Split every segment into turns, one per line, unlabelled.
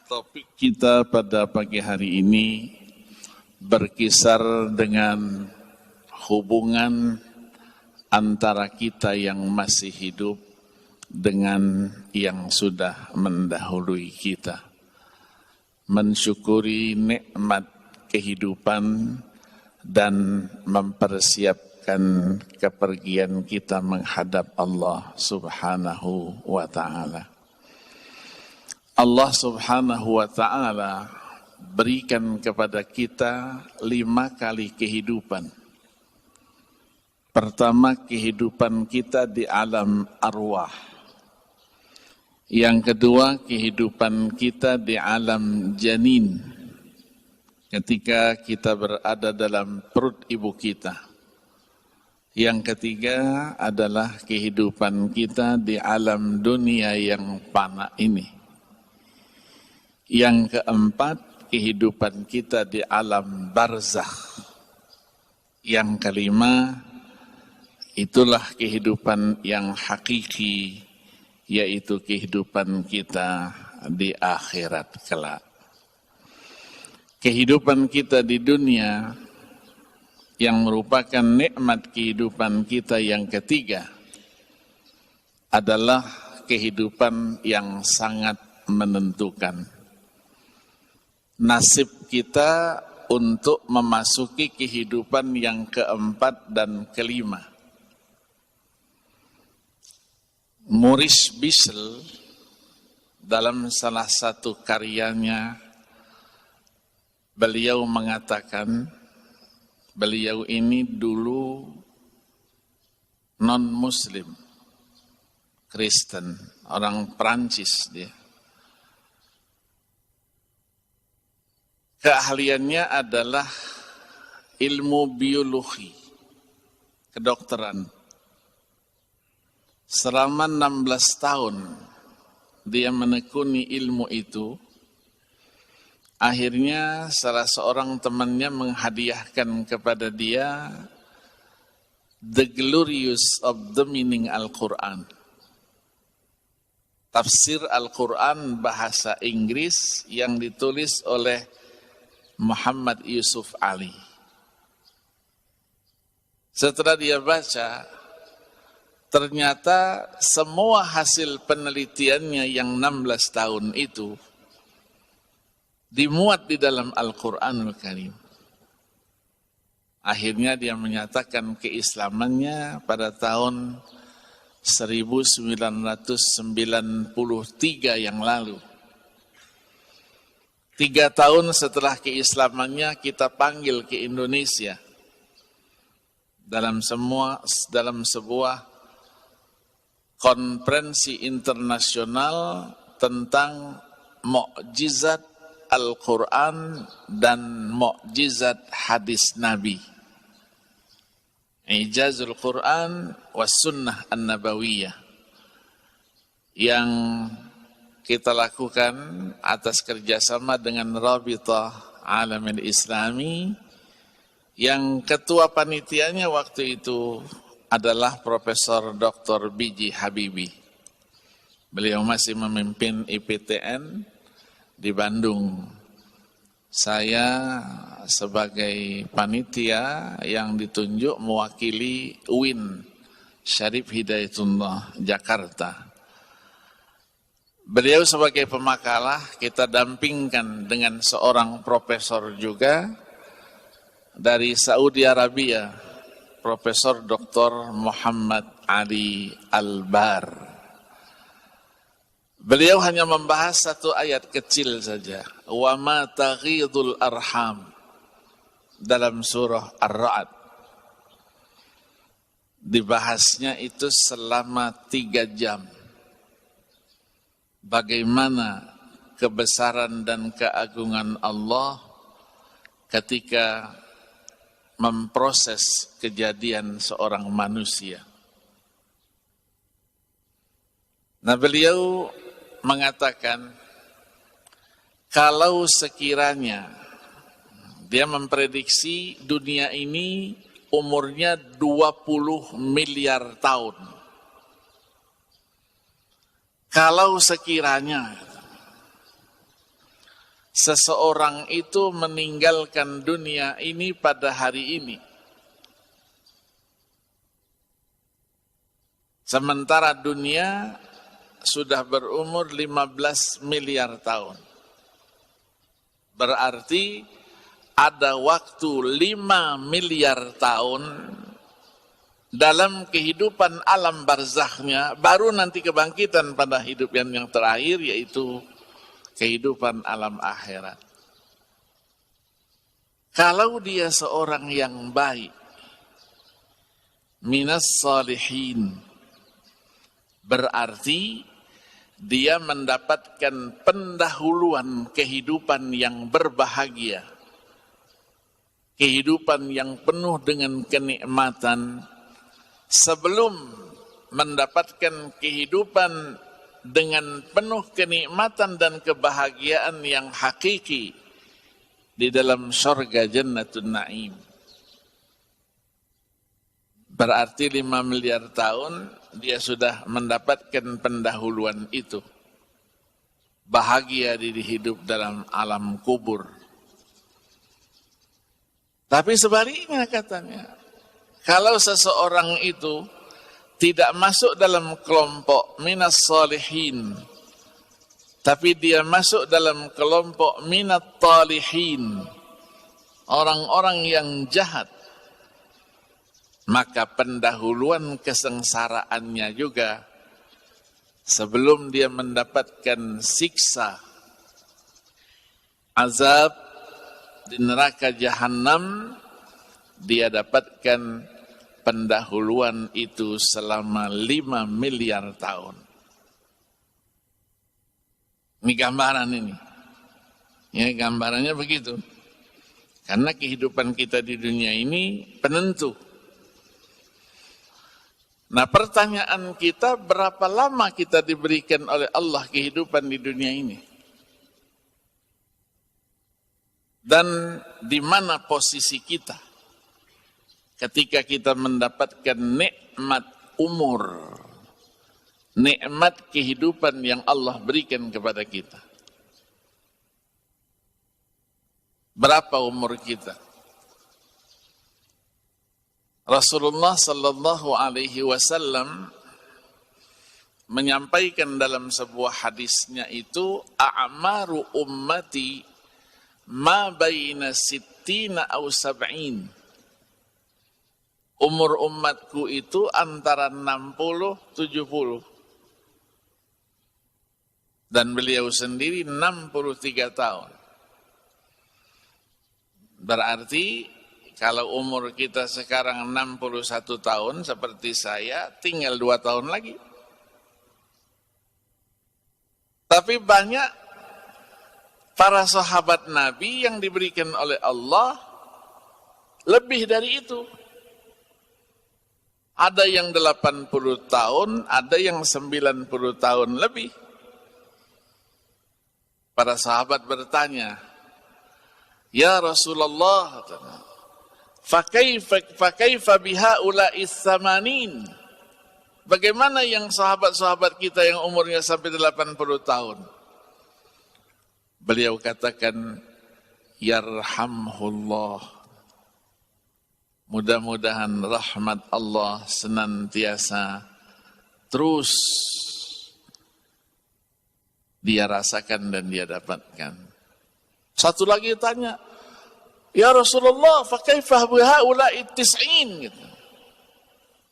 Topik kita pada pagi hari ini berkisar dengan hubungan antara kita yang masih hidup dengan yang sudah mendahului kita. Mensyukuri nikmat kehidupan dan mempersiapkan kepergian kita menghadap Allah Subhanahu wa ta'ala. Allah Subhanahu wa ta'ala berikan kepada kita 5 kali kehidupan. Pertama, kehidupan kita di alam arwah. Yang kedua, kehidupan kita di alam janin, ketika kita berada dalam perut ibu kita. Yang ketiga adalah kehidupan kita di alam dunia yang fana ini. Yang keempat, kehidupan kita di alam barzakh. Yang kelima, itulah kehidupan yang hakiki, yaitu kehidupan kita di akhirat kelak. Kehidupan kita di dunia yang merupakan nikmat kehidupan kita yang ketiga adalah kehidupan yang sangat menentukan. Nasib kita untuk memasuki kehidupan yang keempat dan kelima. Maurice Bissell dalam salah satu karyanya, beliau mengatakan, beliau ini dulu non-muslim, Kristen, orang Prancis dia. Keahliannya adalah ilmu biologi, kedokteran. Selama 16 tahun dia menekuni ilmu itu. Akhirnya salah seorang temannya menghadiahkan kepada dia The Glorious of the Meaning Al-Quran. Tafsir Al-Quran bahasa Inggris yang ditulis oleh Muhammad Yusuf Ali. Setelah dia baca, ternyata semua hasil penelitiannya yang 16 tahun itu dimuat di dalam Al-Quranul Karim. Akhirnya dia menyatakan keislamannya pada tahun 1993 yang lalu. 3 tahun setelah keislamannya kita panggil ke Indonesia dalam sebuah konferensi internasional tentang mukjizat Al-Quran dan mukjizat hadis Nabi. Ijazul Quran was sunnah an-nabawiyah yang kita lakukan atas kerjasama dengan Rabitah Alamin Islami, yang ketua panitianya waktu itu adalah Profesor Dr. B.J. Habibie. Beliau masih memimpin IPTN di Bandung. Saya sebagai panitia yang ditunjuk mewakili UIN Syarif Hidayatullah Jakarta. Beliau sebagai pemakalah kita dampingkan dengan seorang profesor juga dari Saudi Arabia, Profesor Dr. Muhammad Ali Al-Bar. Beliau hanya membahas satu ayat kecil saja, wa ma taghidul arham, dalam surah Ar-Ra'd. Dibahasnya itu selama 3 jam. Bagaimana kebesaran dan keagungan Allah ketika memproses kejadian seorang manusia. Nah, beliau mengatakan kalau sekiranya dia memprediksi dunia ini umurnya 20 miliar tahun. Kalau sekiranya seseorang itu meninggalkan dunia ini pada hari ini. Sementara dunia sudah berumur 15 miliar tahun. Berarti ada waktu 5 miliar tahun dalam kehidupan alam barzakhnya, baru nanti kebangkitan pada hidup yang terakhir, yaitu kehidupan alam akhirat. Kalau dia seorang yang baik, minas salihin, berarti dia mendapatkan pendahuluan kehidupan yang berbahagia, kehidupan yang penuh dengan kenikmatan, sebelum mendapatkan kehidupan dengan penuh kenikmatan dan kebahagiaan yang hakiki di dalam surga Jannatun Naim. Berarti 5 miliar tahun dia sudah mendapatkan pendahuluan itu. Bahagia di hidup dalam alam kubur. Tapi sebaliknya katanya, kalau seseorang itu tidak masuk dalam kelompok minas salihin, tapi dia masuk dalam kelompok minat talihin, orang-orang yang jahat, maka pendahuluan kesengsaraannya juga sebelum dia mendapatkan siksa azab di neraka jahanam, dia dapatkan pendahuluan itu selama 5 miliar tahun. Ini gambaran ini. Ya, gambarannya begitu. Karena kehidupan kita di dunia ini penentu. Nah, pertanyaan kita, berapa lama kita diberikan oleh Allah kehidupan di dunia ini? Dan di mana posisi kita ketika kita mendapatkan nikmat umur, nikmat kehidupan yang Allah berikan kepada kita? Berapa umur kita? Rasulullah sallallahu alaihi wasallam menyampaikan dalam sebuah hadisnya itu, a'maru ummati ma baina sittina aw sab'in. Umur umatku itu antara 60 70. Dan beliau sendiri 63 tahun. Berarti kalau umur kita sekarang 61 tahun seperti saya, tinggal 2 tahun lagi. Tapi banyak para sahabat Nabi yang diberikan oleh Allah lebih dari itu. Ada yang 80 tahun, ada yang 90 tahun lebih. Para sahabat bertanya, "Ya Rasulullah, fakaifa bihaula'is samanin?" Bagaimana yang sahabat-sahabat kita yang umurnya sampai 80 tahun? Beliau katakan, yarhamhullah. Mudah-mudahan rahmat Allah senantiasa terus dia rasakan dan dia dapatkan. Satu lagi tanya, "Ya Rasulullah, fa kaifa bihaula'i tis'in?" gitu.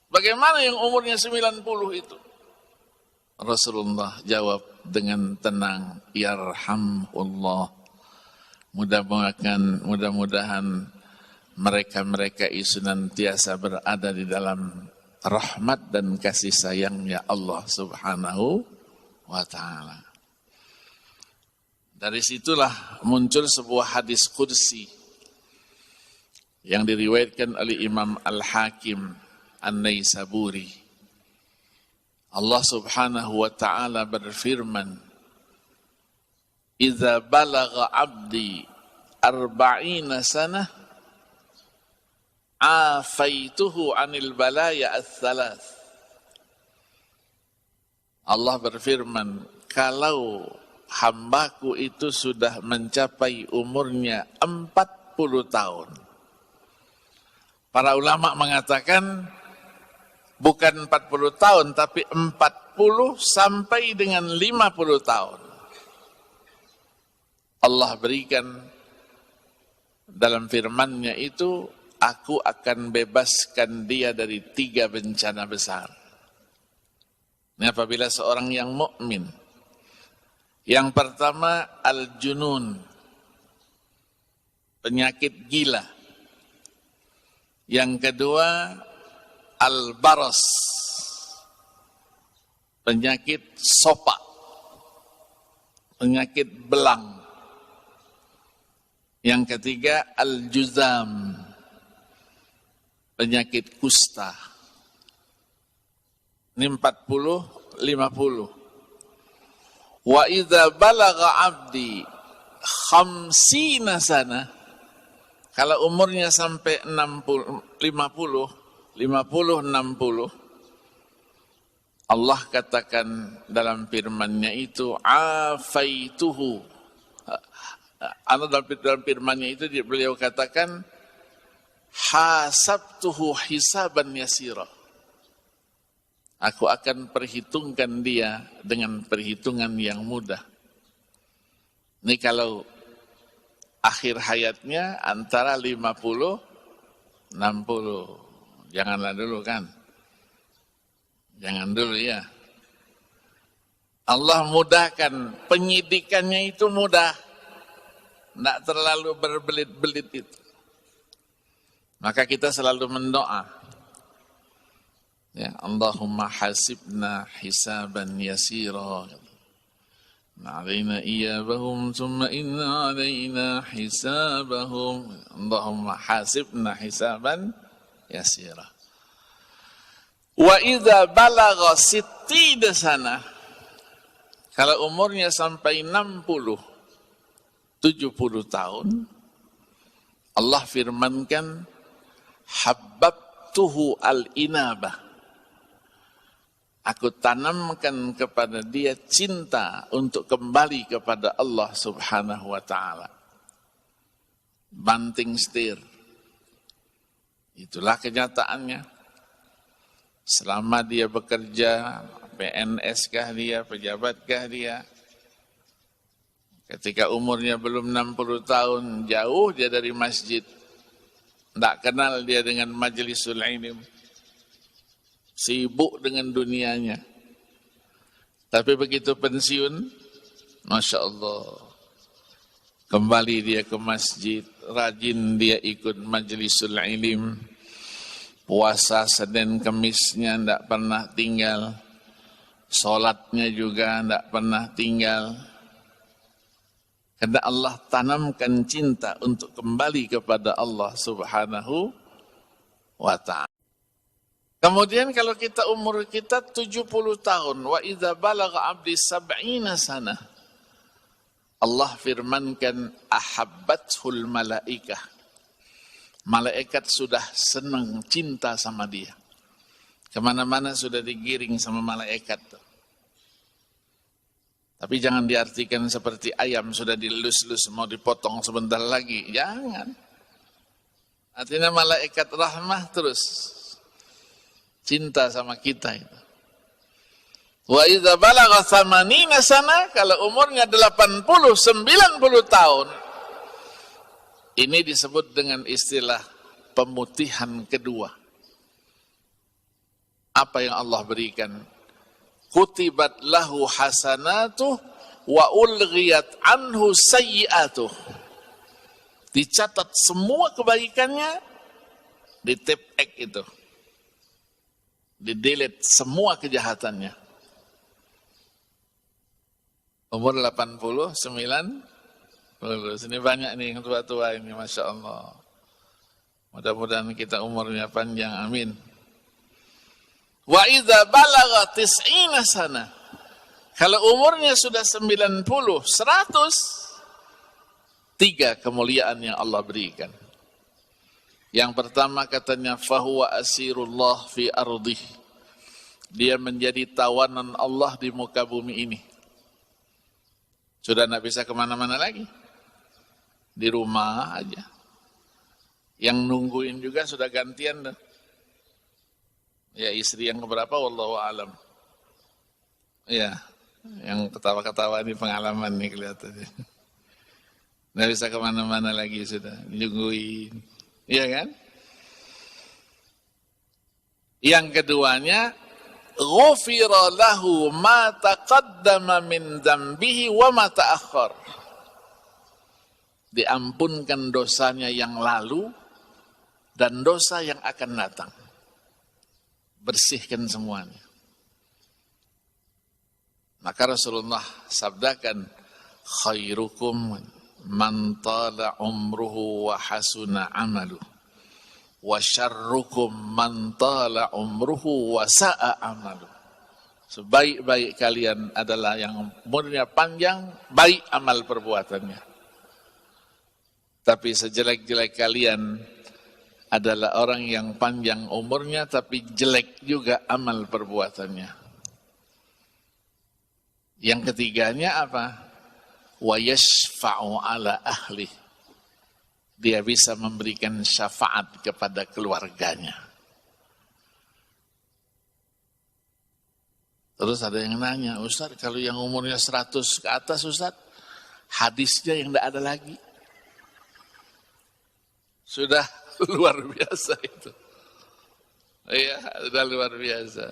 Bagaimana yang umurnya 90 itu? Rasulullah jawab dengan tenang, yarhamullah. Mudah-mudahan mereka-mereka senantiasa berada di dalam rahmat dan kasih sayangnya Allah Subhanahu wa ta'ala. Dari situlah muncul sebuah hadis qudsi yang diriwayatkan oleh Imam Al-Hakim An-Naisaburi. Allah Subhanahu wa ta'ala berfirman, "Idza balagha 'abdi 40 sanah afaituhu 'anil balaya ats-tsalath." Allah berfirman, kalau hambaku itu sudah mencapai umurnya 40 tahun. Para ulama mengatakan bukan 40 tahun, tapi 40 sampai dengan 50 tahun. Allah berikan dalam firman-Nya itu, aku akan bebaskan dia dari 3 bencana besar. Ini apabila seorang yang mukmin. Yang pertama, al-junun, penyakit gila. Yang kedua, al-baras, penyakit sopak, penyakit belang. Yang ketiga, al-juzam, penyakit kusta. Ini 40, 50. Wa idza balagha 'abdi 50 sana, kalau umurnya sampai 50, 60, Allah katakan dalam firman-Nya itu, afaituhu. Dalam firman-Nya itu beliau katakan, hasabtuhu hisaban yasira. Aku akan perhitungkan dia dengan perhitungan yang mudah. Ini kalau akhir hayatnya antara 50, 60. Janganlah dulu kan. Jangan dulu ya. Allah mudahkan, penyidikannya itu mudah. Tidak terlalu berbelit-belit itu. Maka kita selalu mendoa. Ya, Allahumma hasibna hisaban yasira. Na'alaina iyabahum thumma inna alaina hisabahum. Allahumma hasibna hisaban yasira. Wa idza balagha 60 sana, kalau umurnya sampai 60, 70 tahun, Allah firmankan, habbabtuhu al-inabah. Aku tanamkan kepada dia cinta untuk kembali kepada Allah Subhanahu wa ta'ala. Banting setir. Itulah kenyataannya. Selama dia bekerja, PNS kah dia, pejabat kah dia, ketika umurnya belum 60 tahun, jauh dia dari masjid. Tidak kenal dia dengan majlisul ilm. Sibuk dengan dunianya. Tapi begitu pensiun, Masya Allah, kembali dia ke masjid, rajin dia ikut majlisul ilm, puasa Senin Kemisnya tidak pernah tinggal, sholatnya juga tidak pernah tinggal. Karena Allah tanamkan cinta untuk kembali kepada Allah Subhanahu wa ta'ala. Kemudian kalau umur kita 70 tahun, wa idza balagha 'abdi 70 sana, Allah firmankan, ahabbathul malaikah. Malaikat sudah senang, cinta sama dia. Kemana-mana sudah digiring sama malaikat. Tapi jangan diartikan seperti ayam sudah dilus-lus mau dipotong sebentar lagi. Jangan. Artinya malaikat rahmah terus cinta sama kita itu. Wa idza balagha 80 sana, kalau umurnya 80, 90 tahun, ini disebut dengan istilah pemutihan kedua. Apa yang Allah berikan? Kutibat lahu hasanatuh wa ulghiyat anhu sayyi'atuh. Dicatat semua kebaikannya, di tap X itu. Di-delete semua kejahatannya. Umur 80, 90. Sini banyak nih yang tua-tua ini, Masya Allah. Mudah-mudahan kita umurnya panjang, amin. Wa idza balagha 90 sana, kalau umurnya sudah 90, 100, 3 kemuliaan yang Allah berikan. Yang pertama katanya, fahuwa asirullah fi ardih. Dia menjadi tawanan Allah di muka bumi ini. Sudah tidak bisa kemana-mana lagi. Di rumah aja. Yang nungguin juga sudah gantian. Ya istri yang keberapa, wallahu alam. Ya, yang ketawa-ketawa ini pengalaman nih kelihatannya. Nggak bisa kemana-mana lagi sudah. Nungguin. Iya kan? Yang keduanya, ghufira lahu ma taqaddama min dzambihi wa ma ta'akhkhar. Diampunkan dosanya yang lalu dan dosa yang akan datang. Bersihkan semuanya. Maka Rasulullah sabdakan, khairukum man tala umruhu wa hasuna amaluhu wa syarrukum man tala umruhu wa sa'a amaluhu. Sebaik-baik kalian adalah yang umurnya panjang, baik amal perbuatannya. Tapi sejelek-jelek kalian adalah orang yang panjang umurnya tapi jelek juga amal perbuatannya. Yang ketiganya apa? Wa yashfa'u ala ahli. Dia bisa memberikan syafaat kepada keluarganya. Terus ada yang nanya, Ustaz, kalau yang umurnya 100 ke atas, Ustaz, hadisnya yang tidak ada lagi. Sudah luar biasa itu. Iya, sudah luar biasa.